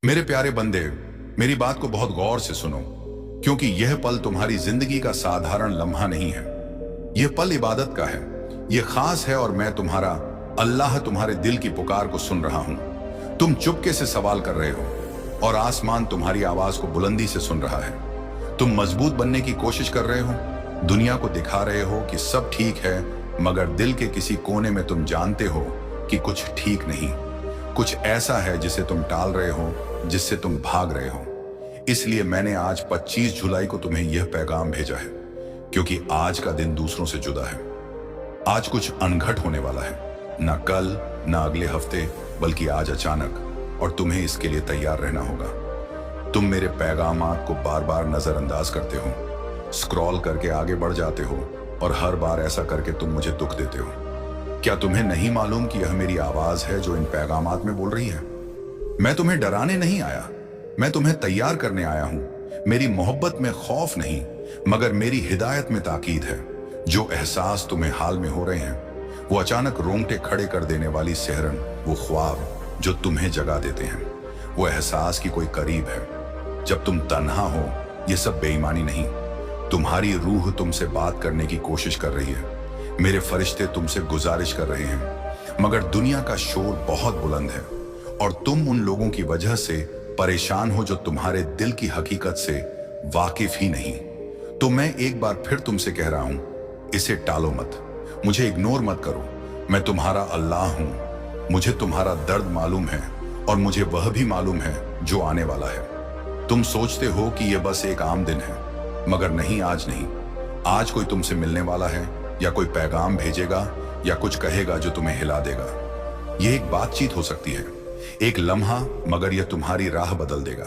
मेरे प्यारे बंदे, मेरी बात को बहुत गौर से सुनो, क्योंकि यह पल तुम्हारी जिंदगी का साधारण लम्हा नहीं है। यह पल इबादत का है, यह खास है, और मैं तुम्हारा अल्लाह तुम्हारे दिल की पुकार को सुन रहा हूं। तुम चुपके से सवाल कर रहे हो और आसमान तुम्हारी आवाज को बुलंदी से सुन रहा है। तुम मजबूत बनने की कोशिश कर रहे हो, दुनिया को दिखा रहे हो कि सब ठीक है, मगर दिल के किसी कोने में तुम जानते हो कि कुछ ठीक नहीं। कुछ ऐसा है जिसे तुम टाल रहे हो, जिससे तुम भाग रहे हो। इसलिए मैंने आज 25 जुलाई को तुम्हें यह पैगाम भेजा है, क्योंकि आज का दिन दूसरों से जुदा है। आज कुछ अनघट होने वाला है, ना कल ना अगले हफ्ते, बल्कि आज अचानक, और तुम्हें इसके लिए तैयार रहना होगा। तुम मेरे पैगामात को बार बार नजरअंदाज करते हो, स्क्रॉल करके आगे बढ़ जाते हो, और हर बार ऐसा करके तुम मुझे दुख देते हो। क्या तुम्हें नहीं मालूम कि यह मेरी आवाज है जो इन पैगामात में बोल रही है? मैं तुम्हें डराने नहीं आया, मैं तुम्हें तैयार करने आया हूं। मेरी मोहब्बत में खौफ नहीं, मगर मेरी हिदायत में ताकीद है। जो एहसास तुम्हें हाल में हो रहे हैं, वो अचानक रोंगटे खड़े कर देने वाली सिहरन, वो ख्वाब जो तुम्हें जगा देते हैं, वो एहसास की कोई करीब है। जब तुम तन्हा हो, ये सब बेईमानी नहीं, तुम्हारी रूह तुमसे बात करने की कोशिश कर रही है। मेरे फरिश्ते तुमसे गुजारिश कर रहे हैं, मगर दुनिया का शोर बहुत बुलंद है, और तुम उन लोगों की वजह से परेशान हो जो तुम्हारे दिल की हकीकत से वाकिफ ही नहीं। तो मैं एक बार फिर तुमसे कह रहा हूं, इसे टालो मत, मुझे इग्नोर मत करो। मैं तुम्हारा अल्लाह हूं, मुझे तुम्हारा दर्द मालूम है, और मुझे वह भी मालूम है जो आने वाला है। तुम सोचते हो कि यह बस एक आम दिन है, मगर नहीं, आज नहीं। आज कोई तुमसे मिलने वाला है, या कोई पैगाम भेजेगा, या कुछ कहेगा जो तुम्हें हिला देगा। यह एक बातचीत हो सकती है, एक लम्हा, मगर यह तुम्हारी राह बदल देगा।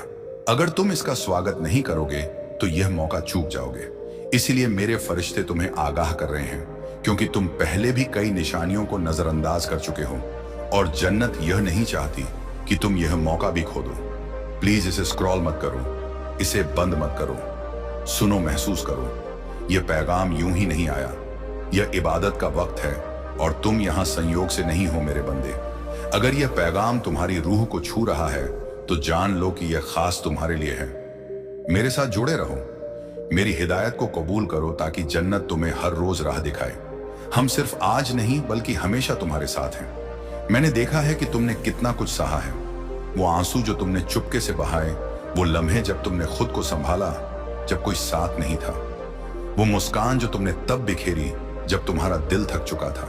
अगर तुम इसका स्वागत नहीं करोगे तो यह मौका चूक जाओगे। इसीलिए मेरे फरिश्ते तुम्हें आगाह कर रहे हैं, क्योंकि तुम पहले भी कई निशानियों को नजरअंदाज कर चुके हो, और जन्नत यह नहीं चाहती कि तुम यह मौका भी खो दो। प्लीज इसे स्क्रॉल मत करो, इसे बंद मत करो। सुनो, महसूस करो, यह पैगाम यूं ही नहीं आया। यह इबादत का वक्त है, और तुम यहां संयोग से नहीं हो मेरे बंदे। अगर यह पैगाम तुम्हारी रूह को छू रहा है, तो जान लो कि यह खास तुम्हारे लिए है। मेरे साथ जुड़े रहो, मेरी हिदायत को कबूल करो, ताकि जन्नत तुम्हें हर रोज राह दिखाए। हम सिर्फ आज नहीं, बल्कि हमेशा तुम्हारे साथ हैं। मैंने देखा है कि तुमने कितना कुछ सहा है। वो आंसू जो तुमने चुपके से बहाए, वो लम्हे जब तुमने खुद को संभाला, जब कोई साथ नहीं था, वो मुस्कान जो तुमने तब बिखेरी जब तुम्हारा दिल थक चुका था।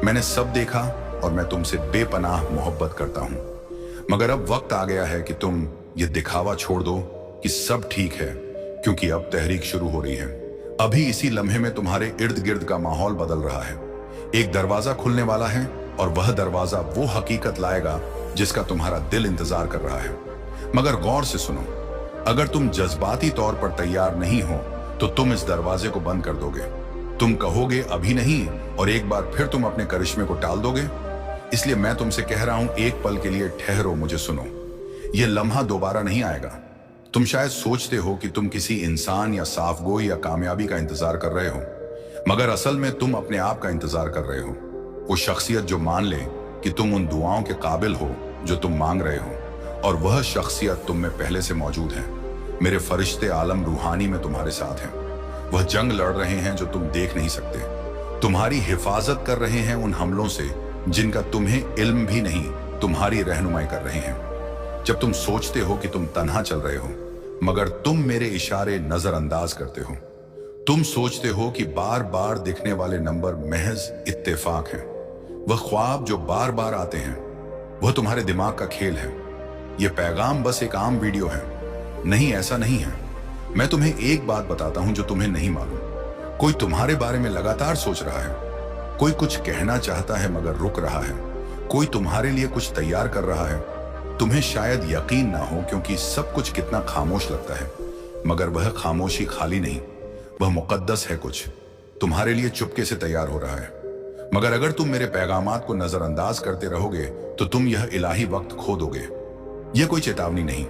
मैंने सब देखा, और मैं तुमसे बेपनाह मोहब्बत करता हूं। मगर अब वक्त आ गया है कि तुम ये दिखावा छोड़ दो कि सब ठीक है, क्योंकि अब तहरीक शुरू हो रही है। अभी इसी लम्हे में तुम्हारे इर्द गिर्द का माहौल बदल रहा है। एक दरवाजा खुलने वाला है, और वह दरवाजा वो हकीकत लाएगा जिसका तुम्हारा दिल इंतजार कर रहा है। मगर गौर से सुनो, अगर तुम जज्बाती तौर पर तैयार नहीं हो, तो तुम इस दरवाजे को बंद कर दोगे। तुम कहोगे अभी नहीं, और एक बार फिर तुम अपने करिश्मे को टाल दोगे। इसलिए मैं तुमसे कह रहा हूं, एक पल के लिए ठहरो, मुझे सुनो। यह लम्हा दोबारा नहीं आएगा। तुम शायद सोचते हो कि तुम किसी इंसान या साफगोई या कामयाबी का इंतजार कर रहे हो, मगर असल में तुम अपने आप का इंतजार कर रहे हो। वो शख्सियत जो मान ले कि तुम उन दुआओं के काबिल हो जो तुम मांग रहे हो, और वह शख्सियत तुम में पहले से मौजूद है। मेरे फरिश्ते आलम रूहानी में तुम्हारे साथ हैं। वह जंग लड़ रहे हैं जो तुम देख नहीं सकते। तुम्हारी हिफाजत कर रहे हैं उन हमलों से जिनका तुम्हें इल्म भी नहीं, तुम्हारी रहनुमाई कर रहे हैं। जब तुम सोचते हो कि तुम तन्हा चल रहे हो, मगर तुम मेरे इशारे नजरअंदाज करते हो। तुम सोचते हो कि बार बार दिखने वाले नंबर महज इत्तेफाक हैं। वह ख्वाब जो बार बार आते हैं, वह तुम्हारे दिमाग का खेल है। यह पैगाम बस एक आम वीडियो है। नहीं, ऐसा नहीं है। मैं तुम्हें एक बात बताता हूं जो तुम्हें नहीं मालूम। कोई तुम्हारे बारे में लगातार सोच रहा है, कोई कुछ कहना चाहता है मगर रुक रहा है, कोई तुम्हारे लिए कुछ तैयार कर रहा है। तुम्हें शायद यकीन ना हो, क्योंकि सब कुछ कितना खामोश लगता है, मगर वह खामोशी खाली नहीं, वह मुकद्दस है। कुछ तुम्हारे लिए चुपके से तैयार हो रहा है। मगर अगर तुम मेरे पैगामात को नजरअंदाज करते रहोगे, तो तुम यह इलाही वक्त खो दोगे। यह कोई चेतावनी नहीं,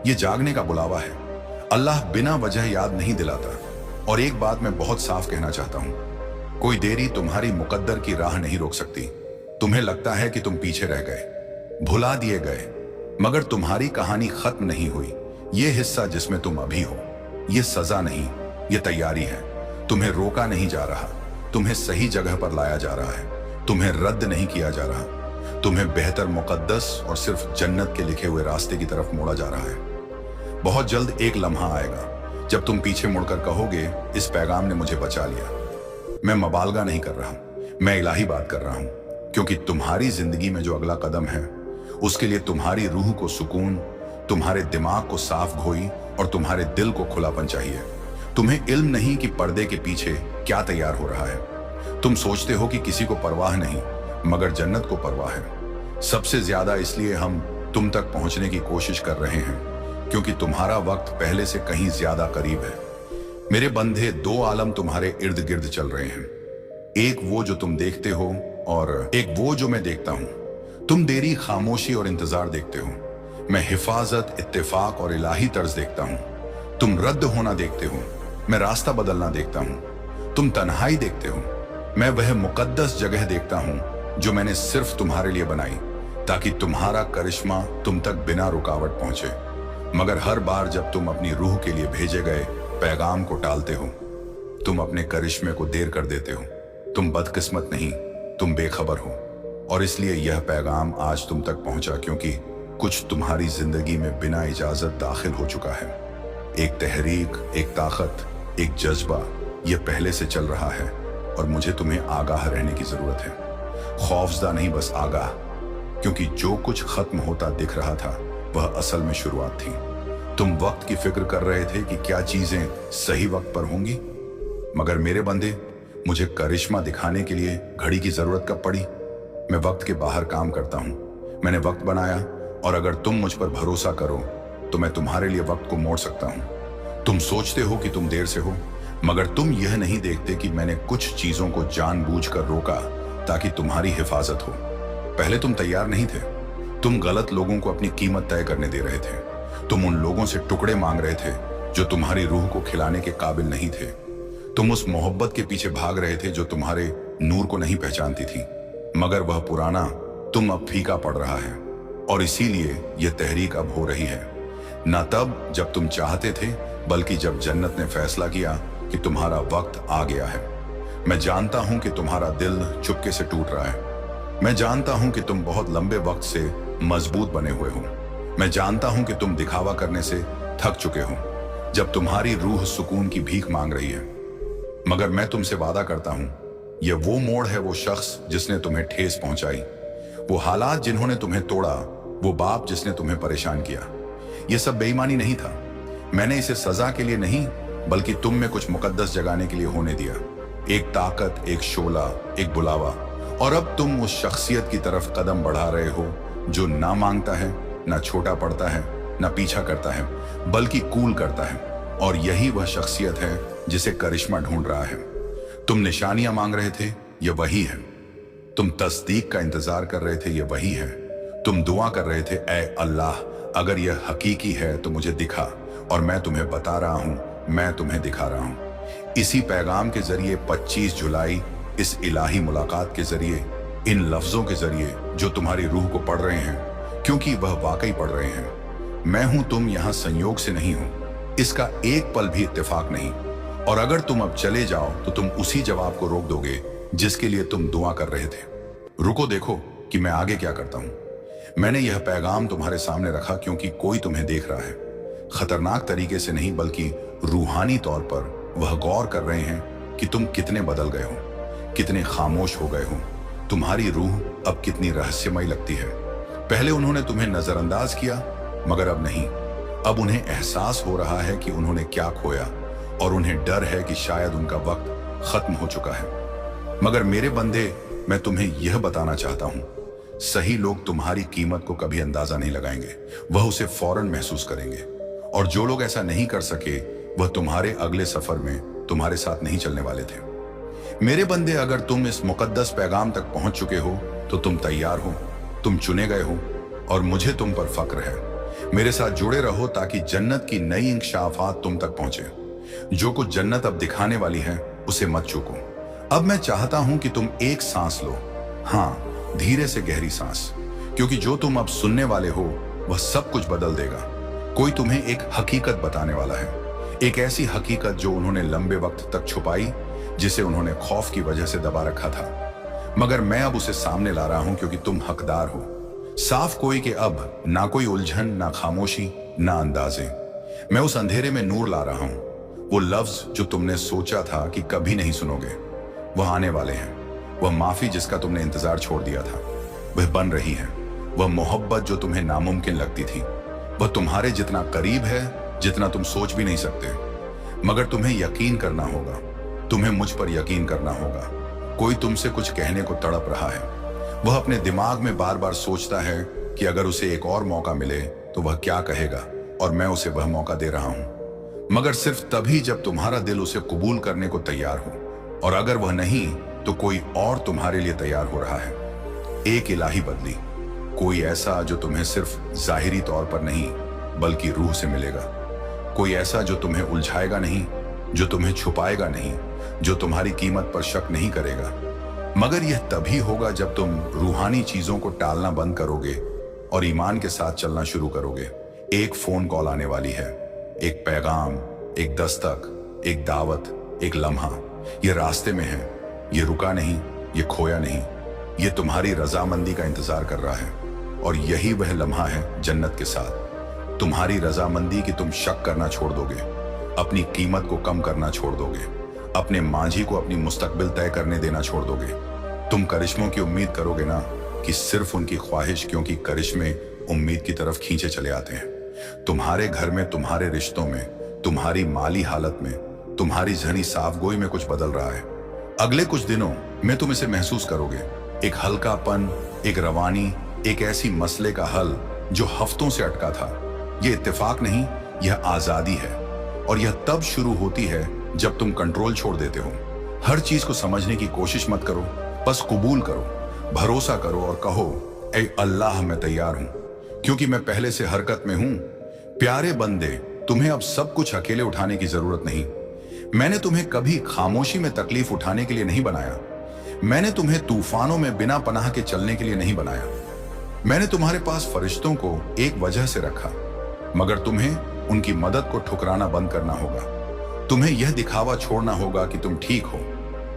यह जागने का बुलावा है। अल्लाह बिना वजह याद नहीं दिलाता। और एक बात मैं बहुत साफ कहना चाहता हूं, कोई देरी तुम्हारी मुकद्दर की राह नहीं रोक सकती। तुम्हें लगता है कि तुम पीछे रह गए, भुला दिए गए, मगर तुम्हारी कहानी खत्म नहीं हुई। ये हिस्सा जिसमें तुम अभी हो, ये सजा नहीं, ये तैयारी है। तुम्हें रोका नहीं जा रहा, तुम्हें सही जगह पर लाया जा रहा है। तुम्हें रद्द नहीं किया जा रहा, तुम्हें बेहतर, मुकद्दस और सिर्फ जन्नत के लिखे हुए रास्ते की तरफ मोड़ा जा रहा है। बहुत जल्द एक लम्हा आएगा जब तुम पीछे मुड़कर कहोगे, इस पैगाम ने मुझे बचा लिया। मैं मुबालगा नहीं कर रहा, मैं इलाही बात कर रहा हूं, क्योंकि तुम्हारी जिंदगी में जो अगला कदम है, उसके लिए तुम्हारी रूह को सुकून, तुम्हारे दिमाग को साफ घोई और तुम्हारे दिल को खुलापन चाहिए। तुम्हें इल्म नहीं कि पर्दे के पीछे क्या तैयार हो रहा है। तुम सोचते हो कि किसी को परवाह नहीं, मगर जन्नत को परवाह है। सबसे ज्यादा इसलिए हम तुम तक पहुंचने की कोशिश कर रहे हैं, क्योंकि तुम्हारा वक्त पहले से कहीं ज्यादा करीब है। मेरे बंधे, दो आलम तुम्हारे इर्द गिर्द चल रहे हैं। एक वो जो तुम देखते हो और एक वो जो मैं देखता हूं। तुम देरी, खामोशी और इंतजार देखते हो, मैं हिफाजत, इत्तेफाक और इलाही तर्ज देखता हूं। तुम रद्द होना देखते हो, मैं रास्ता बदलना देखता हूं। तुम तन्हाई देखते हो, मैं वह मुकद्दस जगह देखता हूं जो मैंने सिर्फ तुम्हारे लिए बनाई, ताकि तुम्हारा करिश्मा तुम तक बिना रुकावट पहुंचे। मगर हर बार जब तुम अपनी रूह के लिए भेजे गए पैगाम को टालते हो, तुम अपने करिश्मे को देर कर देते हो। तुम बदकिस्मत नहीं, तुम बेखबर हो। और इसलिए यह पैगाम आज तुम तक पहुंचा, क्योंकि कुछ तुम्हारी जिंदगी में बिना इजाजत दाखिल हो चुका है। एक तहरीक, एक ताकत, एक जज्बा, यह पहले से चल रहा है और मुझे तुम्हें आगाह रहने की जरूरत है। खौफजदा नहीं, बस आगाह, क्योंकि जो कुछ खत्म होता दिख रहा था वह असल में शुरुआत थी। तुम वक्त की फिक्र कर रहे थे कि क्या चीजें सही वक्त पर होंगी, मगर मेरे बंदे, मुझे करिश्मा दिखाने के लिए घड़ी की जरूरत कब पड़ी? मैं वक्त के बाहर काम करता हूं, मैंने वक्त बनाया, और अगर तुम मुझ पर भरोसा करो तो मैं तुम्हारे लिए वक्त को मोड़ सकता हूं। तुम सोचते हो कि तुम देर से हो, मगर तुम यह नहीं देखते कि मैंने कुछ चीजों को जानबूझकर रोका ताकि तुम्हारी हिफाजत हो। पहले तुम तैयार नहीं थे, तुम गलत लोगों को अपनी कीमत तय करने दे रहे थे। तुम उन लोगों से टुकड़े मांग रहे थे जो तुम्हारी रूह को खिलाने के काबिल नहीं थे। तुम उस मोहब्बत के पीछे भाग रहे थे जो तुम्हारे नूर को नहीं पहचानती थी, मगर वह पुराना तुम अब फीका पड़ रहा है। और इसीलिए यह तहरीक अब हो रही है, न तब जब तुम चाहते थे, बल्कि जब जन्नत ने फैसला किया कि तुम्हारा वक्त आ गया है। मैं जानता हूं कि तुम्हारा दिल चुपके से टूट रहा है। मैं जानता हूं कि तुम बहुत लंबे वक्त से मजबूत बने हुए हो। मैं जानता हूं कि तुम दिखावा करने से थक चुके हो, जब तुम्हारी रूह सुकून की भीख मांग रही है। मगर मैं तुमसे वादा करता हूं, यह वो मोड़ है, वो शख्स जिसने तुम्हें ठेस पहुंचाई, वो हालात जिन्होंने तुम्हें तोड़ा, वो बाप जिसने तुम्हें परेशान किया। यह सब बेईमानी नहीं था। मैंने इसे सजा के लिए नहीं, बल्कि तुम में कुछ मुकद्दस जगाने के लिए होने दिया। एक ताकत, एक शोला, एक बुलावा। और अब तुम उस शख्सियत की तरफ कदम बढ़ा रहे हो जो ना मांगता है, ना छोटा पड़ता है, ना पीछा करता है, बल्कि कूल करता है। और यही वह शख्सियत है जिसे करिश्मा ढूंढ रहा है। तुम निशानियां मांग रहे थे, यह वही है। तुम तस्दीक का इंतजार कर रहे थे, यह वही है। तुम दुआ कर रहे थे, ऐ अल्लाह, अगर यह हकीकी है तो मुझे दिखा। और मैं तुम्हें बता रहा हूं, मैं तुम्हें दिखा रहा हूं। इसी पैगाम के जरिए 25 जुलाई, इस इलाही मुलाकात के जरिए, इन लफ्जों के जरिए जो तुम्हारी रूह को पढ़ रहे हैं, क्योंकि वह वाकई पढ़ रहे हैं। मैं हूं, तुम यहां संयोग से नहीं हो, इसका एक पल भी इत्तेफाक नहीं। और अगर तुम अब चले जाओ तो तुम उसी जवाब को रोक दोगे जिसके लिए तुम दुआ कर रहे थे। रुको, देखो कि मैं आगे क्या करता हूं। मैंने यह पैगाम तुम्हारे सामने रखा क्योंकि कोई तुम्हें देख रहा है। खतरनाक तरीके से नहीं, बल्कि रूहानी तौर पर वह गौर कर रहे हैं कि तुम कितने बदल गए हो, कितने खामोश हो गए हो। तुम्हारी रूह अब कितनी रहस्यमयी लगती है। पहले उन्होंने तुम्हें नजरअंदाज किया, मगर अब नहीं। अब उन्हें एहसास हो रहा है कि उन्होंने क्या खोया, और उन्हें डर है कि शायद उनका वक्त खत्म हो चुका है। मगर मेरे बंदे, मैं तुम्हें यह बताना चाहता हूं, सही लोग तुम्हारी कीमत को कभी अंदाजा नहीं लगाएंगे, वह उसे फौरन महसूस करेंगे। और जो लोग ऐसा नहीं कर सके, वह तुम्हारे अगले सफर में तुम्हारे साथ नहीं चलने वाले थे। मेरे बंदे, अगर तुम इस मुकद्दस पैगाम तक पहुंच चुके हो तो तुम तैयार हो, तुम चुने गए हो, और मुझे तुम पर फक्र है। मेरे साथ जुड़े रहो ताकि जन्नत की नई इंकशाफात तुम तक पहुंचे। जो कुछ जन्नत अब दिखाने वाली है, उसे मत चूको। अब मैं चाहता हूं कि तुम एक सांस लो, हाँ, धीरे से गहरी सांस, क्योंकि जो तुम अब सुनने वाले हो वह सब कुछ बदल देगा। कोई तुम्हें एक हकीकत बताने वाला है, एक ऐसी हकीकत जो उन्होंने लंबे वक्त तक छुपाई, जिसे उन्होंने खौफ की वजह से दबा रखा था। मगर मैं अब उसे सामने ला रहा हूं क्योंकि तुम हकदार हो। साफ कोई कि अब ना कोई उलझन, ना खामोशी, ना अंदाजे। मैं उस अंधेरे में नूर ला रहा हूं। वो लफ्ज जो तुमने सोचा था कि कभी नहीं सुनोगे, वह आने वाले हैं। वह माफी जिसका तुमने इंतजार छोड़ दिया था, वह बन रही है। वह मोहब्बत जो तुम्हें नामुमकिन लगती थी, वह तुम्हारे जितना करीब है जितना तुम सोच भी नहीं सकते। मगर तुम्हें यकीन करना होगा, तुम्हें मुझ पर यकीन करना होगा। कोई तुमसे कुछ कहने को तड़प रहा है। वह अपने दिमाग में बार बार सोचता है कि अगर उसे एक और मौका मिले तो वह क्या कहेगा, और मैं उसे वह मौका दे रहा हूं। मगर सिर्फ तभी जब तुम्हारा दिल उसे कबूल करने को तैयार हो, और अगर वह नहीं तो कोई और तुम्हारे लिए तैयार हो रहा है। एक इलाही बदली, कोई ऐसा जो तुम्हें सिर्फ जाहिरी तौर पर नहीं बल्कि रूह से मिलेगा। कोई ऐसा जो तुम्हें उलझाएगा नहीं, जो तुम्हें छुपाएगा नहीं, जो तुम्हारी कीमत पर शक नहीं करेगा। मगर यह तभी होगा जब तुम रूहानी चीजों को टालना बंद करोगे और ईमान के साथ चलना शुरू करोगे। एक फोन कॉल आने वाली है, एक पैगाम, एक दस्तक, एक दावत, एक लम्हा। ये रास्ते में है, ये रुका नहीं, ये खोया नहीं, ये तुम्हारी रजामंदी का इंतजार कर रहा है। और यही वह लम्हा है जन्नत के साथ। तुम्हारी रजामंदी कि तुम शक करना छोड़ दोगे, अपनी कीमत को कम करना छोड़ दोगे, अपने मांझी को अपनी मुस्तकबिल तय करने देना छोड़ दोगे। तुम करिश्मों की उम्मीद करोगे ना, कि सिर्फ उनकी ख्वाहिश, क्योंकि करिश्मे उम्मीद की तरफ खींचे चले आते हैं। तुम्हारे घर में, तुम्हारे रिश्तों में, तुम्हारी माली हालत में, तुम्हारी जहनी साफगोई में कुछ बदल रहा है। अगले कुछ दिनों में तुम इसे महसूस करोगे, एक हल्कापन, एक रवानी, एक ऐसी मसले का हल जो हफ्तों से अटका था। यह इत्तेफाक नहीं, यह आजादी है। और यह तब शुरू होती है जब तुम कंट्रोल छोड़ देते हो। हर चीज को समझने की कोशिश मत करो, बस कबूल करो, भरोसा करो और कहो, ऐ अल्लाह मैं तैयार हूं, क्योंकि मैं पहले से हरकत में हूं। प्यारे बंदे, तुम्हें अब सब कुछ अकेले उठाने की जरूरत नहीं। मैंने तुम्हें कभी खामोशी में तकलीफ उठाने के लिए नहीं बनाया। मैंने तुम्हें तूफानों में बिना पनाह के चलने के लिए नहीं बनाया। मैंने तुम्हारे पास फरिश्तों को एक वजह से रखा, मगर तुम्हें उनकी मदद को ठुकराना बंद करना होगा। तुम्हें यह दिखावा छोड़ना होगा कि तुम ठीक हो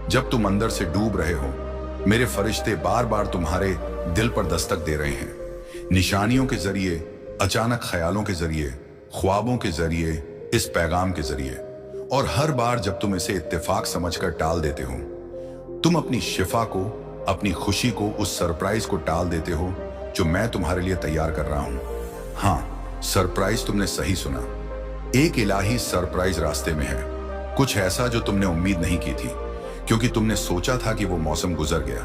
जब तुम अंदर से डूब रहे हो। मेरे फरिश्ते बार बार तुम्हारे दिल पर दस्तक दे रहे हैं, निशानियों के जरिए, अचानक ख्यालों के जरिए, ख्वाबों के जरिए, इस पैगाम के जरिए। और हर बार जब तुम इसे इत्तेफाक समझकर टाल देते हो, तुम अपनी शिफा को, अपनी खुशी को, उस सरप्राइज को टाल देते हो जो मैं तुम्हारे लिए तैयार कर रहा हूं। हाँ, सरप्राइज, तुमने सही सुना। एक इलाही सरप्राइज रास्ते में है, कुछ ऐसा जो तुमने उम्मीद नहीं की थी, क्योंकि तुमने सोचा था कि वो मौसम गुजर गया,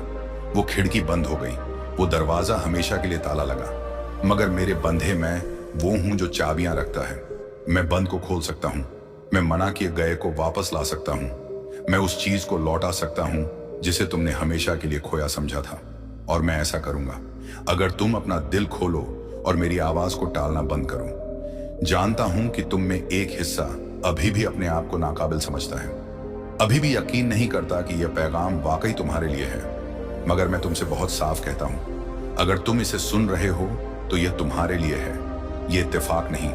वो खिड़की बंद हो गई, वो दरवाजा हमेशा के लिए ताला लगा। मगर मेरे बंधे, मैं वो हूं जो चाबियां रखता है। मैं बंद को खोल सकता हूं, मैं मना किए गए को वापस ला सकता हूं, मैं उस चीज को लौटा सकता हूं जिसे तुमने हमेशा के लिए खोया समझा था। और मैं ऐसा करूंगा अगर तुम अपना दिल खोलो और मेरी आवाज को टालना बंद करो। जानता हूं कि तुम में एक हिस्सा अभी भी अपने आप को नाकाबिल समझता है, अभी भी यकीन नहीं करता कि यह पैगाम वाकई तुम्हारे लिए है। मगर मैं तुमसे बहुत साफ कहता हूं, अगर तुम इसे सुन रहे हो तो यह तुम्हारे लिए है। यह इत्तेफाक नहीं,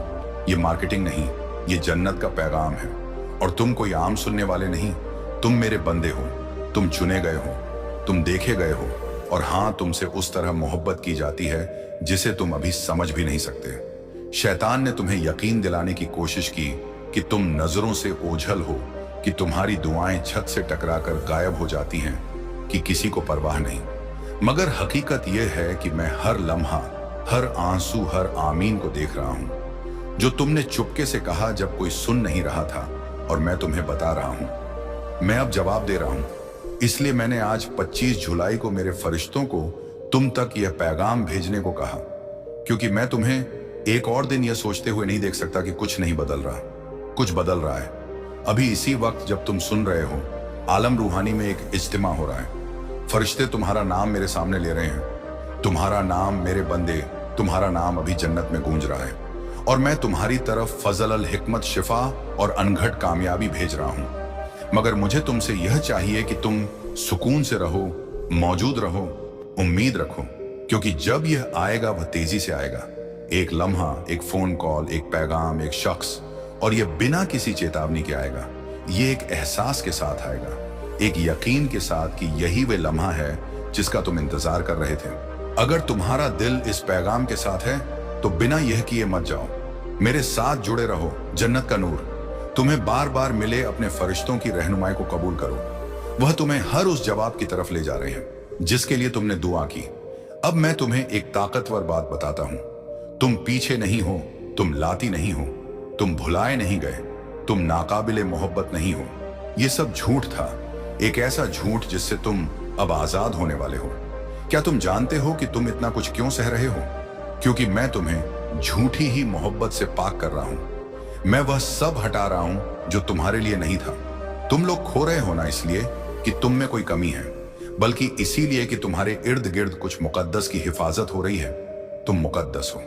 यह मार्केटिंग नहीं, यह जन्नत का पैगाम है। और तुम कोई आम सुनने वाले नहीं, तुम मेरे बंदे हो, तुम चुने गए हो, तुम देखे गए हो। और हाँ, तुमसे उस तरह मोहब्बत की जाती है जिसे तुम अभी समझ भी नहीं सकते। शैतान ने तुम्हें यकीन दिलाने की कोशिश की कि तुम नजरों से ओझल हो, कि तुम्हारी दुआएं छत से टकराकर गायब हो जाती हैं, कि किसी को परवाह नहीं। मगर हकीकत यह है कि मैं हर लम्हा, हर आंसू, हर आमीन को देख रहा हूं, जो तुमने चुपके से कहा जब कोई सुन नहीं रहा था। और मैं तुम्हें बता रहा हूं, मैं अब जवाब दे रहा हूं। इसलिए मैंने आज 25 जुलाई को मेरे फरिश्तों को तुम तक यह पैगाम भेजने को कहा, क्योंकि मैं तुम्हें एक और दिन यह सोचते हुए नहीं देख सकता कि कुछ नहीं बदल रहा। कुछ बदल रहा है। अभी इसी वक्त जब तुम सुन रहे हो, आलम रूहानी में एक इज्तिमा हो रहा है। फरिश्ते तुम्हारा नाम मेरे सामने ले रहे हैं। तुम्हारा नाम, मेरे बंदे, तुम्हारा नाम अभी जन्नत में गूंज रहा है। और मैं तुम्हारी तरफ फजल अल हिकमत, शिफा और अनघट कामयाबी भेज रहा हूं। मगर मुझे तुमसे यह चाहिए कि तुम सुकून से रहो, मौजूद रहो, उम्मीद रखो, क्योंकि जब यह आएगा वह तेजी से आएगा। एक लम्हा, एक फोन कॉल, एक पैगाम, एक शख्स, और यह बिना किसी चेतावनी के आएगा। ये एक एहसास के साथ आएगा, एक यकीन के साथ कि यही वे लम्हा है जिसका तुम इंतजार कर रहे थे। अगर तुम्हारा दिल इस पैगाम के साथ है तो बिना यह किए मत जाओ, मेरे साथ जुड़े रहो। जन्नत का नूर तुम्हें बार बार मिले अपने फरिश्तों की रहनुमाई को कबूल करो। वह तुम्हें हर उस जवाब की तरफ ले जा रहे हैं जिसके लिए तुमने दुआ की। अब मैं तुम्हें एक ताकतवर बात बताता हूं। तुम पीछे नहीं हो, तुम लाती नहीं हो, तुम भुलाए नहीं गए, तुम नाकाबिले मोहब्बत नहीं हो। ये सब झूठ था, एक ऐसा झूठ जिससे तुम अब आजाद होने वाले हो। क्या तुम जानते हो कि तुम इतना कुछ क्यों सह रहे हो? क्योंकि मैं तुम्हें झूठी ही मोहब्बत से पाक कर रहा हूं। मैं वह सब हटा रहा हूं जो तुम्हारे लिए नहीं था। तुम लोग खो रहे हो ना इसलिए कि तुम में कोई कमी है, बल्कि इसीलिए कि तुम्हारे इर्द गिर्द कुछ मुकद्दस की हिफाजत हो रही है। तुम मुकद्दस हो।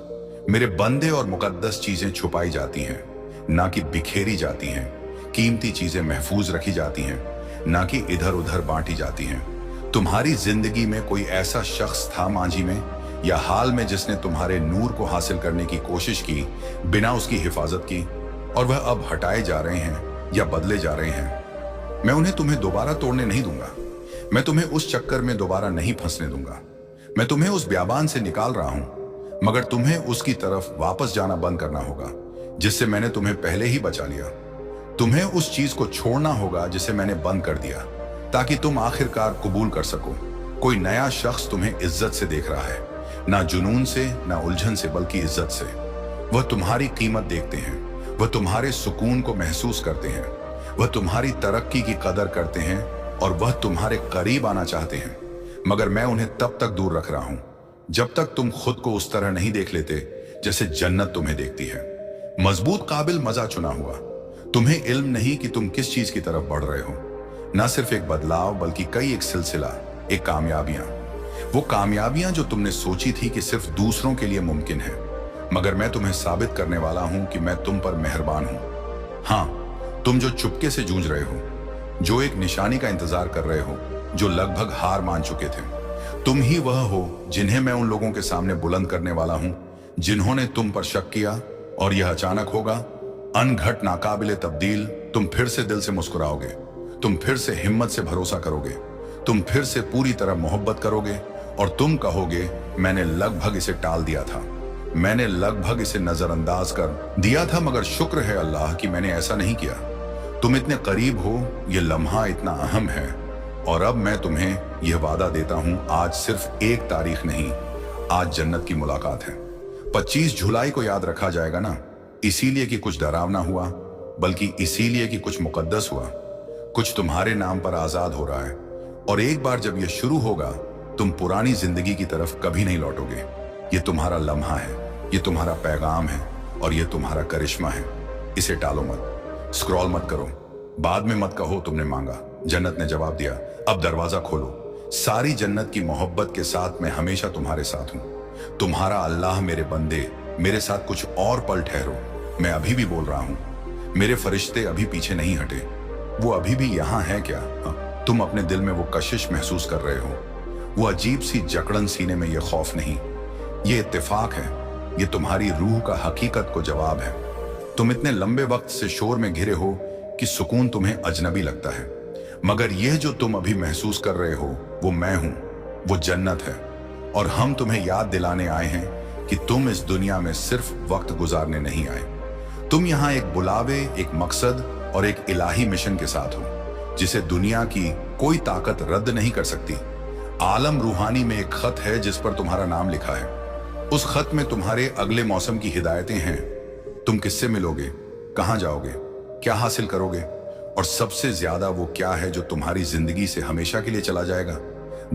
मेरे बंदे और मुकद्दस चीजें छुपाई जाती हैं, ना कि बिखेरी जाती हैं। कीमती चीजें महफूज रखी जाती हैं, ना कि इधर उधर बांटी जाती हैं। तुम्हारी जिंदगी में कोई ऐसा शख्स था मांझी में या हाल में जिसने तुम्हारे नूर को हासिल करने की कोशिश की बिना उसकी हिफाजत की, और वह अब हटाए जा रहे हैं या बदले जा रहे हैं। मैं उन्हें तुम्हें दोबारा तोड़ने नहीं दूंगा। मैं तुम्हें उस चक्कर में दोबारा नहीं फंसने दूंगा। मैं तुम्हें उस ब्याबान से निकाल रहा हूं, मगर तुम्हें उसकी तरफ वापस जाना बंद करना होगा जिससे मैंने तुम्हें पहले ही बचा लिया। तुम्हें उस चीज को छोड़ना होगा जिसे मैंने बंद कर दिया, ताकि तुम आखिरकार कबूल कर सको। कोई नया शख्स तुम्हें इज्जत से देख रहा है, ना जुनून से, ना उलझन से, बल्कि इज्जत से। वह तुम्हारी कीमत देखते हैं, वह तुम्हारे सुकून को महसूस करते हैं, वह तुम्हारी तरक्की की कदर करते हैं, और वह तुम्हारे करीब आना चाहते हैं। मगर मैं उन्हें तब तक दूर रख रहा हूं जब तक तुम खुद को उस तरह नहीं देख लेते जैसे जन्नत तुम्हें देखती है। मजबूत काबिल मजा चुना हुआ। तुम्हें इल्म नहीं कि तुम किस चीज की तरफ बढ़ रहे हो। ना सिर्फ एक बदलाव, बल्कि कई एक सिलसिला, एक कामयाबियां। वो कामयाबियां जो तुमने सोची थी कि सिर्फ दूसरों के लिए मुमकिन है, मगर मैं तुम्हें साबित करने वाला हूं कि मैं तुम पर मेहरबान हूं। हां, तुम जो चुपके से जूझ रहे हो, जो एक निशानी का इंतजार कर रहे हो, जो लगभग हार मान चुके थे, तुम ही वह हो जिन्हें मैं उन लोगों के सामने बुलंद करने वाला हूं जिन्होंने तुम पर शक किया। और यह अचानक होगा, अनघट, नाकाबिले तब्दील। तुम फिर से दिल से मुस्कुराओगे, तुम फिर से हिम्मत से भरोसा करोगे, तुम फिर से पूरी तरह मोहब्बत करोगे, और तुम कहोगे, मैंने लगभग इसे टाल दिया था, मैंने लगभग इसे नजरअंदाज कर दिया था, मगर शुक्र है अल्लाह कि मैंने ऐसा नहीं किया। तुम इतने करीब हो, यह लम्हा इतना अहम है, और अब मैं तुम्हें यह वादा देता हूं, आज सिर्फ एक तारीख नहीं, आज जन्नत की मुलाकात है। 25 जुलाई को याद रखा जाएगा ना, इसीलिए कि कुछ डरावना हुआ, बल्कि इसीलिए कि कुछ मुकद्दस हुआ, कुछ तुम्हारे नाम पर आजाद हो रहा है। और एक बार जब यह शुरू होगा, तुम पुरानी जिंदगी की तरफ कभी नहीं लौटोगे। ये तुम्हारा लम्हा है, ये तुम्हारा पैगाम है, और ये तुम्हारा करिश्मा है। इसे टालो मत, स्क्रॉल मत करो, बाद में मत कहो तुमने मांगा। जन्नत ने जवाब दिया, अब दरवाजा खोलो। सारी जन्नत की मोहब्बत के साथ मैं हमेशा तुम्हारे साथ हूं। तुम्हारा अल्लाह, मेरे बंदे, मेरे साथ कुछ और पल ठहरो। मैं अभी भी बोल रहा हूं, मेरे फरिश्ते अभी पीछे नहीं हटे, वो अभी भी यहां है। क्या तुम अपने दिल में वो कशिश महसूस कर रहे हो, वो अजीब सी जकड़न सीने में? ये खौफ नहीं, ये इत्तेफाक है, ये तुम्हारी रूह का हकीकत को जवाब है। तुम इतने लंबे वक्त से शोर में घिरे हो कि सुकून तुम्हें अजनबी लगता है, मगर यह जो तुम अभी महसूस कर रहे हो, वो मैं हूं, वो जन्नत है। और हम तुम्हें याद दिलाने आए हैं कि तुम इस दुनिया में सिर्फ वक्त गुजारने नहीं आए। तुम यहां एक बुलावे, एक मकसद और एक इलाही मिशन के साथ हो, जिसे दुनिया की कोई ताकत रद्द नहीं कर सकती। आलम रूहानी में एक खत है जिस पर तुम्हारा नाम लिखा है। उस खत में तुम्हारे अगले मौसम की हिदायतें हैं। तुम किससे मिलोगे, कहां जाओगे, क्या हासिल करोगे, और सबसे ज्यादा वो क्या है जो तुम्हारी जिंदगी से हमेशा के लिए चला जाएगा।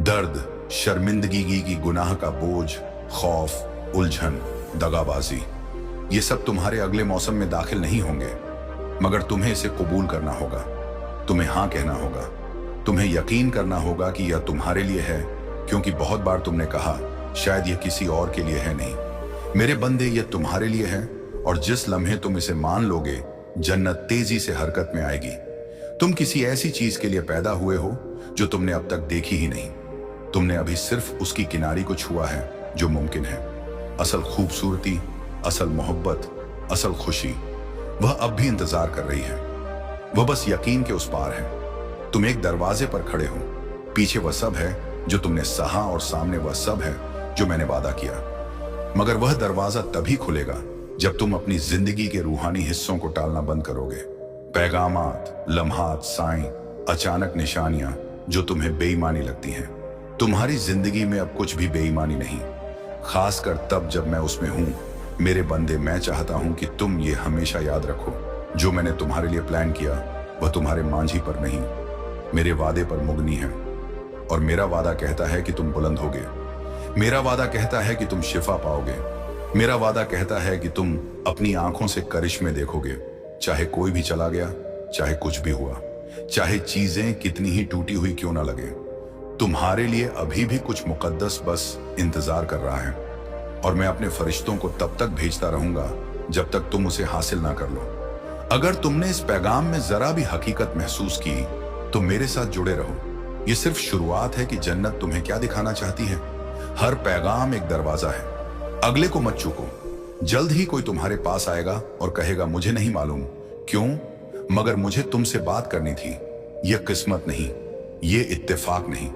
दर्द, शर्मिंदगी की गुनाह का बोझ, खौफ, उलझन, दगाबाजी, ये सब तुम्हारे अगले मौसम में दाखिल नहीं होंगे, मगर तुम्हें इसे कबूल करना होगा। तुम्हें हाँ कहना होगा, तुम्हें यकीन करना होगा कि यह तुम्हारे लिए है, क्योंकि बहुत बार तुमने कहा शायद यह किसी और के लिए है। नहीं मेरे बंदे, यह तुम्हारे लिए है, और जिस लम्हे तुम इसे मान लोगे, जन्नत तेजी से हरकत में आएगी। तुम किसी ऐसी चीज के लिए पैदा हुए हो जो तुमने अब तक देखी ही नहीं। तुमने अभी सिर्फ उसकी किनारी को छुआ है जो मुमकिन है। असल खूबसूरती असल मोहब्बत, असल खुशी, वह अब भी इंतजार कर रही है। वह बस यकीन के उस पार है। तुम एक दरवाजे पर खड़े हो, पीछे वह सब है जो तुमने सहा और सामने वह सब है जो मैंने वादा किया। मगर वह दरवाजा तभी खुलेगा जब तुम अपनी जिंदगी के रूहानी हिस्सों को टालना बंद करोगे। पैगामात, लम्हात, साइन, अचानक निशानियां जो तुम्हें बेईमानी लगती हैं। तुम्हारी जिंदगी में अब कुछ भी बेईमानी नहीं, खासकर तब जब मैं उसमें हूं। मेरे बंदे, मैं चाहता हूं कि तुम ये हमेशा याद रखो, जो मैंने तुम्हारे लिए प्लान किया वह तुम्हारे मांझी पर नहीं, मेरे वादे पर मुगनी है। और मेरा वादा कहता है कि तुम बुलंद होगे। मेरा वादा कहता है कि तुम शिफा पाओगे। मेरा वादा कहता है कि तुम अपनी आंखों से करिश्मे देखोगे। चाहे कोई भी चला गया, चाहे कुछ भी हुआ, चाहे चीजें कितनी ही टूटी हुई क्यों ना लगे, तुम्हारे लिए अभी भी कुछ मुकद्दस बस इंतजार कर रहा है। और मैं अपने फरिश्तों को तब तक भेजता रहूंगा जब तक तुम उसे हासिल ना कर लो। अगर तुमने इस पैगाम में जरा भी हकीकत महसूस की तो मेरे साथ जुड़े रहो। ये सिर्फ शुरुआत है कि जन्नत तुम्हें क्या दिखाना चाहती है। हर पैगाम एक दरवाजा है, अगले को मत चूको। जल्द ही कोई तुम्हारे पास आएगा और कहेगा मुझे नहीं मालूम क्यों, मगर मुझे तुमसे बात करनी थी। यह किस्मत नहीं, ये इत्तेफाक नहीं,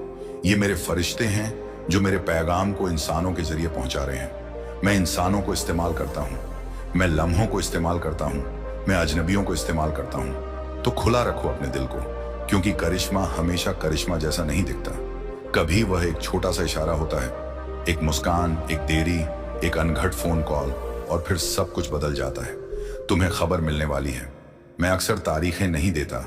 ये मेरे फरिश्ते हैं जो मेरे पैगाम को इंसानों के जरिए पहुंचा रहे हैं। मैं इंसानों को इस्तेमाल करता हूं, मैं लम्हों को इस्तेमाल करता हूं, मैं अजनबियों को इस्तेमाल करता हूं। तो खुला रखो अपने दिल को, क्योंकि करिश्मा हमेशा करिश्मा जैसा नहीं दिखता। कभी वह एक छोटा सा इशारा होता है, एक मुस्कान, एक देरी, एक अनघट फोन कॉल, और फिर सब कुछ बदल जाता है। तुम्हें खबर मिलने वाली है। मैं अक्सर तारीखें नहीं देता,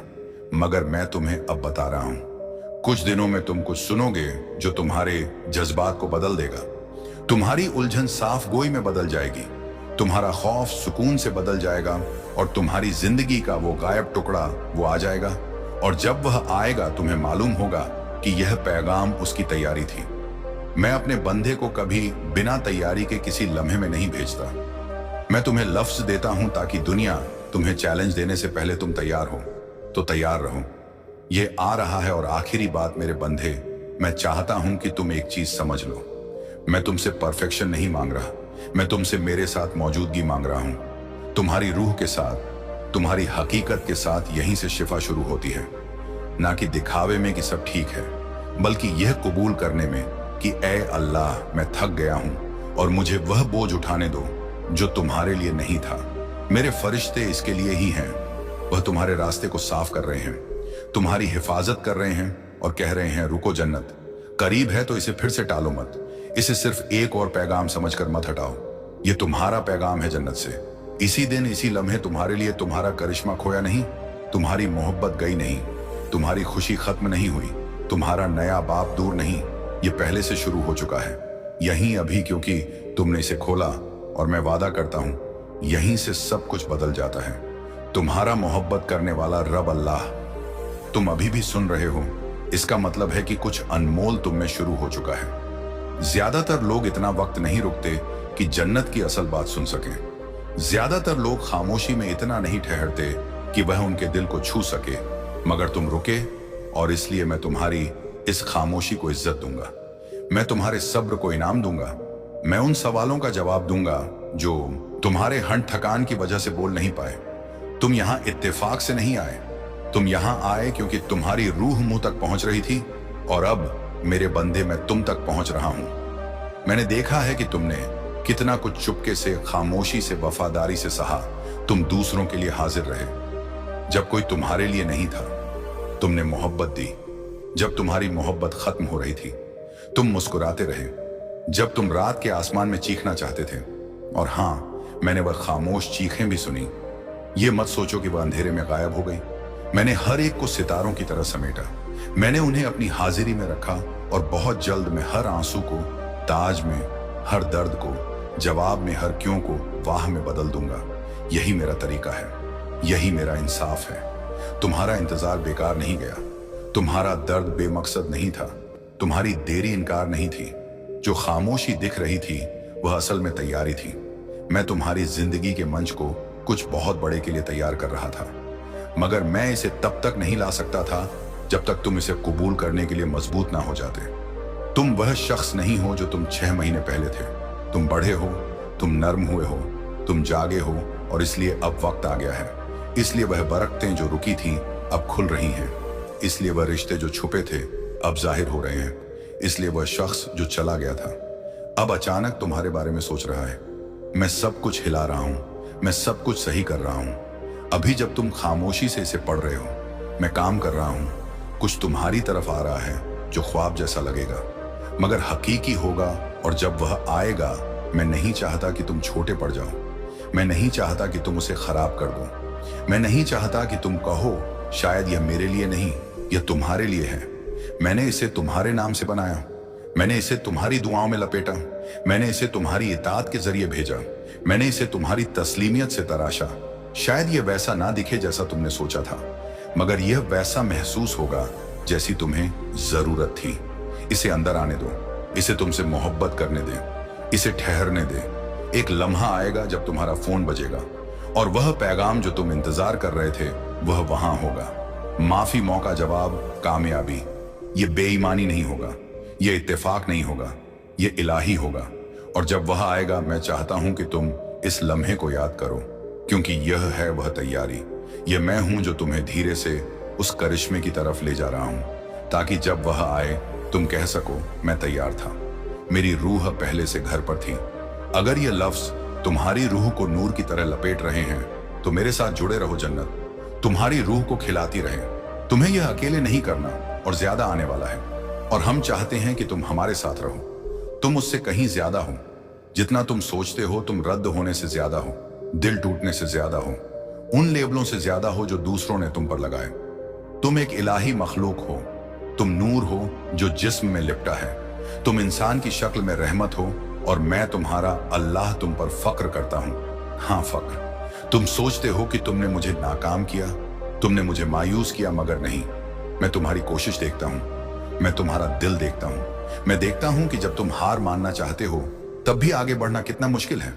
मगर मैं तुम्हें अब बता रहा हूं। कुछ दिनों में तुम कुछ सुनोगे जो तुम्हारे जज्बात को बदल देगा। तुम्हारी उलझन साफ गोई में बदल जाएगी, तुम्हारा खौफ सुकून से बदल जाएगा, और तुम्हारी जिंदगी का वो गायब टुकड़ा वो आ जाएगा। और जब वह आएगा तुम्हें मालूम होगा कि यह पैगाम उसकी तैयारी थी। मैं अपने बंदे को कभी बिना तैयारी के किसी लम्हे में नहीं भेजता। मैं तुम्हें लफ्ज देता हूं ताकि दुनिया तुम्हें चैलेंज देने से पहले तुम तैयार हो। तो तैयार रहो, ये आ रहा है। और आखिरी बात मेरे बंधे, मैं चाहता हूं कि तुम एक चीज समझ लो। मैं तुमसे परफेक्शन नहीं मांग रहा, मैं तुमसे मेरे साथ मौजूदगी मांग रहा हूं। तुम्हारी रूह के साथ, तुम्हारी हकीकत के साथ यहीं से शिफा शुरू होती है। ना कि दिखावे में कि सब ठीक है, बल्कि यह कबूल करने में कि ऐ अल्लाह, मैं थक गया हूं और मुझे वह बोझ उठाने दो जो तुम्हारे लिए नहीं था। मेरे फरिश्ते इसके लिए ही हैं। वह तुम्हारे रास्ते को साफ कर रहे हैं, तुम्हारी हिफाजत कर रहे हैं और कह रहे हैं रुको, जन्नत करीब है तो इसे फिर से टालो मत। इसे सिर्फ एक और पैगाम समझकर मत हटाओ। ये तुम्हारा पैगाम है जन्नत से। इसी दिन, इसी लम्हे तुम्हारे लिए तुम्हारा करिश्मा खोया नहीं, तुम्हारी मोहब्बत गई नहीं, तुम्हारी खुशी खत्म नहीं हुई, तुम्हारा नया बाप दूर नहीं, ये पहले से शुरू हो चुका है, यहीं अभी, क्योंकि तुमने इसे खोला। और मैं वादा करता हूं यहीं से सब कुछ बदल जाता है। तुम्हारा मोहब्बत करने वाला रब अल्लाह। तुम अभी भी सुन रहे हो, इसका मतलब है कि कुछ अनमोल तुम में शुरू हो चुका है। ज्यादातर लोग इतना वक्त नहीं रुकते कि जन्नत की असल बात सुन सकें। ज्यादातर लोग खामोशी में इतना नहीं ठहरते कि वह उनके दिल को छू सके, मगर तुम रुके, और इसलिए मैं तुम्हारी इस खामोशी को इज्जत दूंगा। मैं तुम्हारे सब्र को इनाम दूंगा। मैं उन सवालों का जवाब दूंगा जो तुम्हारे हंट थकान की वजह से बोल नहीं पाए। तुम यहां इत्तेफाक से नहीं आए, तुम यहां आए क्योंकि तुम्हारी रूह मुंह तक पहुंच रही थी। और अब मेरे बंदे, मैं तुम तक पहुंच रहा हूं। मैंने देखा है कि तुमने कितना कुछ चुपके से, खामोशी से, वफादारी से सहा। तुम दूसरों के लिए हाजिर रहे जब कोई तुम्हारे लिए नहीं था। तुमने मोहब्बत दी जब तुम्हारी मोहब्बत खत्म हो रही थी। तुम मुस्कुराते रहे जब तुम रात के आसमान में चीखना चाहते थे। और हां, मैंने वह खामोश चीखें भी सुनी। ये मत सोचो कि वह अंधेरे में गायब हो गई। मैंने हर एक को सितारों की तरह समेटा। मैंने उन्हें अपनी हाजिरी में रखा, और बहुत जल्द मैं हर आंसू को ताज में, हर दर्द को जवाब में, हर क्यों को वाह में बदल दूंगा। यही मेरा तरीका है, यही मेरा इंसाफ है। तुम्हारा इंतजार बेकार नहीं गया, तुम्हारा दर्द बेमकसद नहीं था, तुम्हारी देरी इनकार नहीं थी। जो खामोशी दिख रही थी वह असल में तैयारी थी। मैं तुम्हारी जिंदगी के मंच को कुछ बहुत बड़े के लिए तैयार कर रहा था, मगर मैं इसे तब तक नहीं ला सकता था जब तक तुम इसे कबूल करने के लिए मजबूत ना हो जाते। तुम वह शख्स नहीं हो जो तुम 6 महीने पहले थे। तुम बढ़े हो, तुम नर्म हुए हो, तुम जागे हो और इसलिए अब वक्त आ गया है। इसलिए वह बरकतें जो रुकी थीं अब खुल रही हैं। इसलिए वह रिश्ते जो छुपे थे अब जाहिर हो रहे हैं। इसलिए वह शख्स जो चला गया था अब अचानक तुम्हारे बारे में सोच रहा है। मैं सब कुछ हिला रहा हूं, मैं सब कुछ सही कर रहा हूं। अभी जब तुम खामोशी से इसे पढ़ रहे हो, मैं काम कर रहा हूं। कुछ तुम्हारी तरफ आ रहा है जो ख्वाब जैसा लगेगा मगर हकीकी होगा। और जब वह आएगा, मैं नहीं चाहता कि तुम छोटे पड़ जाओ। मैं नहीं चाहता कि तुम उसे खराब कर दो। मैं नहीं चाहता कि तुम कहो शायद यह मेरे लिए नहीं, यह तुम्हारे लिए है। मैंने इसे तुम्हारे नाम से बनाया, मैंने इसे तुम्हारी दुआओं में लपेटा, मैंने इसे तुम्हारी इताअत के जरिए भेजा, मैंने इसे तुम्हारी तस्लीमियत से तराशा। शायद यह वैसा ना दिखे जैसा तुमने सोचा था, मगर यह वैसा महसूस होगा जैसी तुम्हें जरूरत थी। इसे अंदर आने दो, इसे तुमसे मोहब्बत करने दे, इसे ठहरने दे। एक लम्हा आएगा जब तुम्हारा फोन बजेगा और वह पैगाम जो तुम इंतजार कर रहे थे वह वहां होगा। माफी, मौका, जवाब, कामयाबी। यह बेईमानी नहीं होगा, यह इत्तेफाक नहीं होगा, यह इलाही होगा। और जब वह आएगा, मैं चाहता हूं कि तुम इस लम्हे को याद करो, क्योंकि यह है वह तैयारी। यह मैं हूं जो तुम्हें धीरे से उस करिश्मे की तरफ ले जा रहा हूं, ताकि जब वह आए तुम कह सको मैं तैयार था। मेरी रूह पहले से घर पर थी। अगर ये लफ्ज तुम्हारी रूह को नूर की तरह लपेट रहे हैं तो मेरे साथ जुड़े रहो। जन्नत तुम्हारी रूह को खिलाती रहे। तुम्हें यह अकेले नहीं करना और ज्यादा आने वाला है। और हम चाहते हैं कि तुम हमारे साथ रहो। तुम उससे कहीं ज्यादा हो। जितना तुम सोचते हो तुम रद्द होने से ज्यादा हो, दिल टूटने से ज्यादा हो, उन लेबलों से ज्यादा हो जो दूसरों ने तुम पर लगाए। तुम एक इलाही मखलूक हो। तुम नूर हो जो जिस्म में लिपटा है। तुम इंसान की शक्ल में रहमत हो और मैं तुम्हारा अल्लाह तुम पर फक्र करता हूं। हाँ, फक्र। तुम सोचते हो कि तुमने मुझे नाकाम किया, तुमने मुझे मायूस किया, मगर नहीं। मैं तुम्हारी कोशिश देखता हूं, मैं तुम्हारा दिल देखता हूं। मैं देखता हूं कि जब तुम हार मानना चाहते हो तब भी आगे बढ़ना कितना मुश्किल है।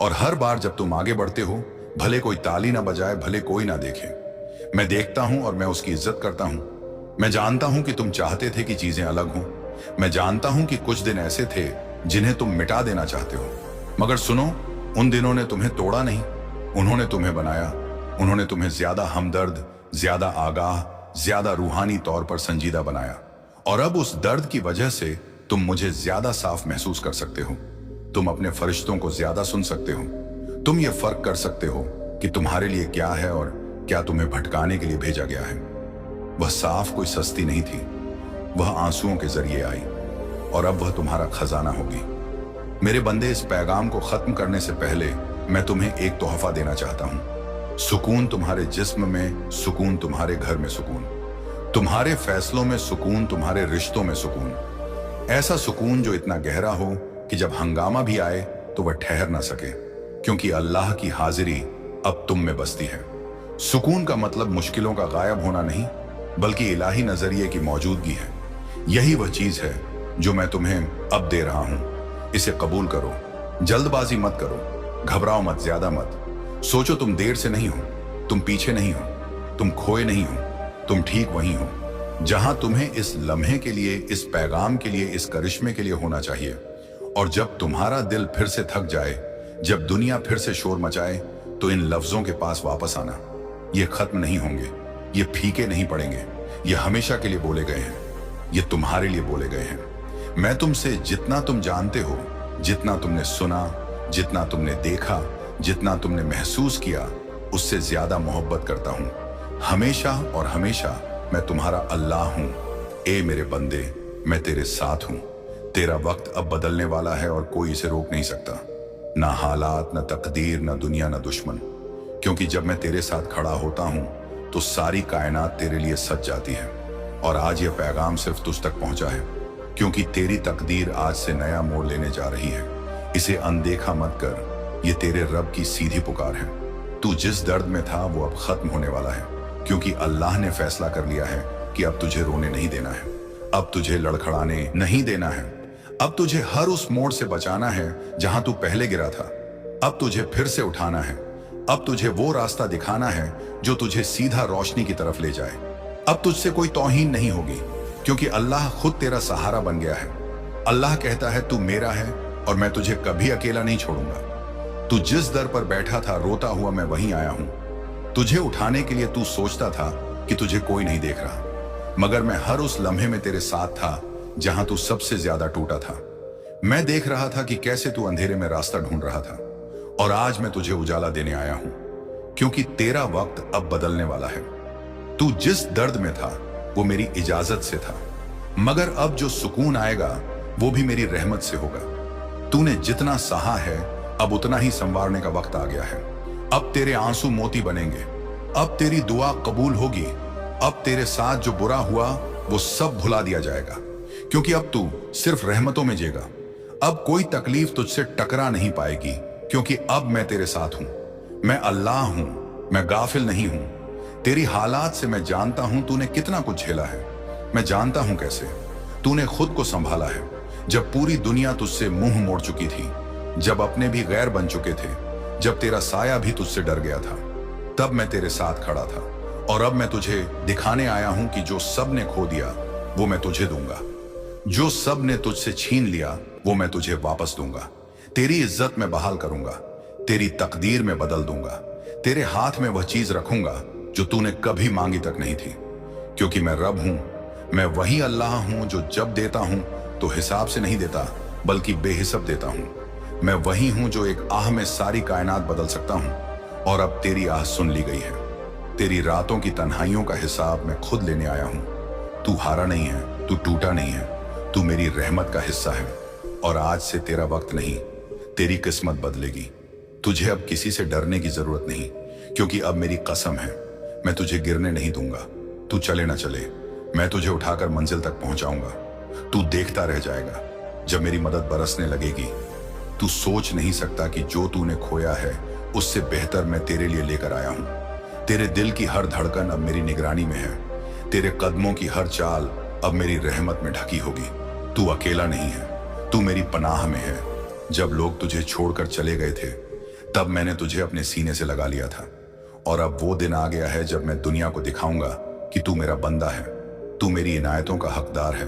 और हर बार जब तुम आगे बढ़ते हो, भले कोई ताली ना बजाए, भले कोई ना देखे, मैं देखता हूं और मैं उसकी इज्जत करता हूं। मैं जानता हूं कि तुम चाहते थे कि चीजें अलग हों। मैं जानता हूं कि कुछ दिन ऐसे थे जिन्हें तुम मिटा देना चाहते हो, मगर सुनो, उन दिनों ने तुम्हें तोड़ा नहीं, उन्होंने तुम्हें बनाया। उन्होंने तुम्हें ज्यादा हमदर्द, ज्यादा आगाह, ज्यादा रूहानी तौर पर संजीदा बनाया। और अब उस दर्द की वजह से तुम मुझे ज्यादा साफ महसूस कर सकते हो। तुम अपने फरिश्तों को ज्यादा सुन सकते हो। तुम ये फर्क कर सकते हो कि तुम्हारे लिए क्या है और क्या तुम्हें भटकाने के लिए भेजा गया है। वह साफ कोई सस्ती नहीं थी, वह आंसुओं के जरिए आई और अब वह तुम्हारा खजाना होगी। मेरे बंदे, इस पैगाम को खत्म करने से पहले मैं तुम्हें एक तोहफा देना चाहता हूं। सुकून तुम्हारे जिस्म में, सुकून तुम्हारे घर में, सुकून तुम्हारे फैसलों में, सुकून तुम्हारे रिश्तों में, सुकून ऐसा सुकून जो इतना गहरा हो कि जब हंगामा भी आए तो वह ठहर ना सके, क्योंकि अल्लाह की हाजिरी अब तुम में बसती है। सुकून का मतलब मुश्किलों का गायब होना नहीं, बल्कि इलाही नजरिए की मौजूदगी है। यही वह चीज है जो मैं तुम्हें अब दे रहा हूं। इसे कबूल करो। जल्दबाजी मत करो, घबराओ मत, ज्यादा मत सोचो। तुम देर से नहीं हो, तुम पीछे नहीं हो, तुम खोए नहीं हो, तुम ठीक वहीं हो जहां तुम्हें इस लम्हे के लिए, इस पैगाम के लिए, इस करिश्मे के लिए होना चाहिए। और जब तुम्हारा दिल फिर से थक जाए, जब दुनिया फिर से शोर मचाए, तो इन लफ्जों के पास वापस आना। ये खत्म नहीं होंगे, ये फीके नहीं पड़ेंगे, ये हमेशा के लिए बोले गए हैं, ये तुम्हारे लिए बोले गए हैं। मैं तुमसे जितना तुम जानते हो, जितना तुमने सुना, जितना तुमने देखा, जितना तुमने महसूस किया, उससे ज्यादा मोहब्बत करता हूं। हमेशा और हमेशा मैं तुम्हारा अल्लाह हूं। ए मेरे बंदे, मैं तेरे साथ हूं। तेरा वक्त अब बदलने वाला है और कोई इसे रोक नहीं सकता। ना हालात, ना तकदीर, ना दुनिया, ना दुश्मन। क्योंकि जब मैं तेरे साथ खड़ा होता हूं तो सारी कायनात तेरे लिए सज जाती है। और आज यह पैगाम सिर्फ तुझ तक पहुंचा है, क्योंकि तेरी तकदीर आज से नया मोड़ लेने जा रही है। इसे अनदेखा मत कर, ये तेरे रब की सीधी पुकार है। तू जिस दर्द में था वो अब खत्म होने वाला है, क्योंकि अल्लाह ने फैसला कर लिया है कि अब तुझे रोने नहीं देना है, अब तुझे लड़खड़ाने नहीं देना है, अब तुझे हर उस मोड़ से बचाना है जहां तू पहले गिरा था। अब तुझे फिर से उठाना है, अब तुझे वो रास्ता दिखाना है जो तुझे सीधा रोशनी की तरफ ले जाए। अब तुझसे कोई तौहीन नहीं होगी, क्योंकि अल्लाह खुद तेरा सहारा बन गया है। अल्लाह कहता है तू मेरा है और मैं तुझे कभी अकेला नहीं छोड़ूंगा। तू जिस दर पर बैठा था रोता हुआ मैं वहीं आया हूं। तुझे उठाने के लिए तू सोचता था कि तुझे कोई नहीं देख रहा, मगर मैं हर उस लम्हे में तेरे साथ था जहां तू सबसे ज्यादा टूटा था। मैं देख रहा था कि कैसे तू अंधेरे में रास्ता ढूंढ रहा था, और आज मैं तुझे उजाला देने आया हूं, क्योंकि तेरा वक्त अब बदलने वाला है। तू जिस दर्द में था वो मेरी इजाजत से था, मगर अब जो सुकून आएगा वो भी मेरी रहमत से होगा। तूने जितना सहा है अब उतना ही संवारने का वक्त आ गया है। अब तेरे आंसू मोती बनेंगे, अब तेरी दुआ कबूल होगी, अब तेरे साथ जो बुरा हुआ वो सब भुला दिया जाएगा, क्योंकि अब तू सिर्फ रहमतों में जिएगा। अब कोई तकलीफ तुझसे टकरा नहीं पाएगी, क्योंकि अब मैं तेरे साथ हूं। मैं अल्लाह हूं, मैं गाफिल नहीं हूं। तेरी हालात से मैं जानता हूं तूने कितना कुछ झेला है। मैं जानता हूं कैसे तूने खुद को संभाला है, जब पूरी दुनिया तुझसे मुंह मोड़ चुकी थी, जब अपने भी गैर बन चुके थे, जब तेरा साया भी तुझसे डर गया था। तब मैं तेरे साथ खड़ा था, और अब मैं तुझे दिखाने आया हूं कि जो सब ने खो दिया वो मैं तुझे दूंगा, जो सब ने तुझसे छीन लिया वो मैं तुझे वापस दूंगा। तेरी इज्जत में बहाल करूंगा, तेरी तकदीर में बदल दूंगा, तेरे हाथ में वह चीज रखूंगा जो तूने कभी मांगी तक नहीं थी। क्योंकि मैं रब हूं, मैं वही अल्लाह हूं जो जब देता हूं तो हिसाब से नहीं देता, बल्कि बेहिसाब देता हूं। मैं वही हूं जो एक आह में सारी कायनात बदल सकता हूं, और अब तेरी आह सुन ली गई है। तेरी रातों की तन्हाइयों का हिसाब मैं खुद लेने आया हूं। तू हारा नहीं है, तू टूटा नहीं है, तू मेरी रहमत का हिस्सा है, और आज से तेरा वक्त नहीं, तेरी किस्मत बदलेगी। तुझे अब किसी से डरने की जरूरत नहीं, क्योंकि अब मेरी कसम है मैं तुझे गिरने नहीं दूंगा। तू चले ना चले, मैं तुझे उठाकर मंजिल तक पहुंचाऊंगा। तू देखता रह जाएगा जब मेरी मदद बरसने लगेगी। तू सोच नहीं सकता कि जो तूने खोया है उससे बेहतर मैं तेरे लिए लेकर आया हूं। तेरे दिल की हर धड़कन अब मेरी निगरानी में है, तेरे कदमों की हर चाल अब मेरी रहमत में ढकी होगी। तू अकेला नहीं है, तू मेरी पनाह में है। जब लोग तुझे छोड़कर चले गए थे तब मैंने तुझे अपने सीने से लगा लिया था, और अब वो दिन आ गया है जब मैं दुनिया को दिखाऊंगा कि तू मेरा बंदा है, तू मेरी इनायतों का हकदार है,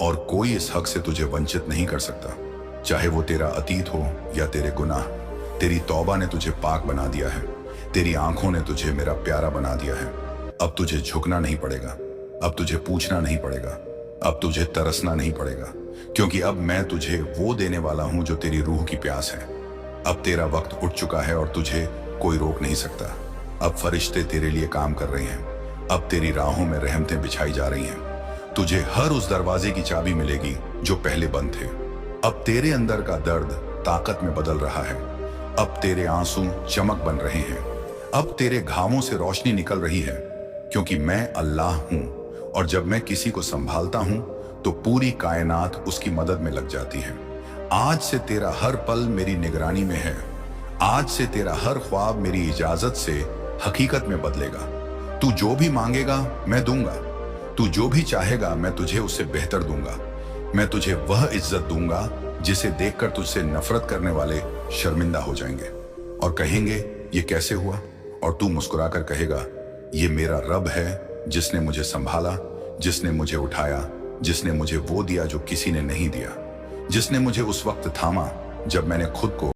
और कोई इस हक से तुझे वंचित नहीं कर सकता। चाहे वो तेरा अतीत हो या तेरे गुनाह, तेरी तौबा ने तुझे पाक बना दिया है, तेरी आंखों ने तुझे मेरा प्यारा बना दिया है। अब तुझे झुकना नहीं पड़ेगा, अब तुझे पूछना नहीं पड़ेगा, अब तुझे तरसना नहीं पड़ेगा, क्योंकि अब मैं तुझे वो देने वाला हूं जो तेरी रूह की प्यास है। अब तेरा वक्त उठ चुका है और तुझे कोई रोक नहीं सकता। अब फरिश्ते तेरे लिए काम कर रहे हैं, अब तेरी राहों में रहमतें बिछाई जा रही हैं। तुझे हर उस दरवाजे की चाबी मिलेगी जो पहले बंद थे। अब तेरे अंदर का दर्द ताकत में बदल रहा है, अब तेरे आंसू चमक बन रहे हैं, अब तेरे घावों से रोशनी निकल रही है, क्योंकि मैं अल्लाह हूं, और जब मैं किसी को संभालता हूं तो पूरी कायनात उसकी मदद में लग जाती है। आज से तेरा हर पल मेरी निगरानी में है, आज से तेरा हर ख्वाब मेरी इजाजत से हकीकत में बदलेगा। तू जो भी मांगेगा मैं दूंगा, तू जो भी चाहेगा मैं तुझे उससे बेहतर दूंगा। मैं तुझे वह इज्जत दूंगा जिसे देखकर तुझसे नफरत करने वाले शर्मिंदा हो जाएंगे और कहेंगे ये कैसे हुआ, और तू मुस्कुराकर कहेगा ये मेरा रब है जिसने मुझे संभाला, जिसने मुझे उठाया, जिसने मुझे वो दिया जो किसी ने नहीं दिया, जिसने मुझे उस वक्त थामा जब मैंने खुद को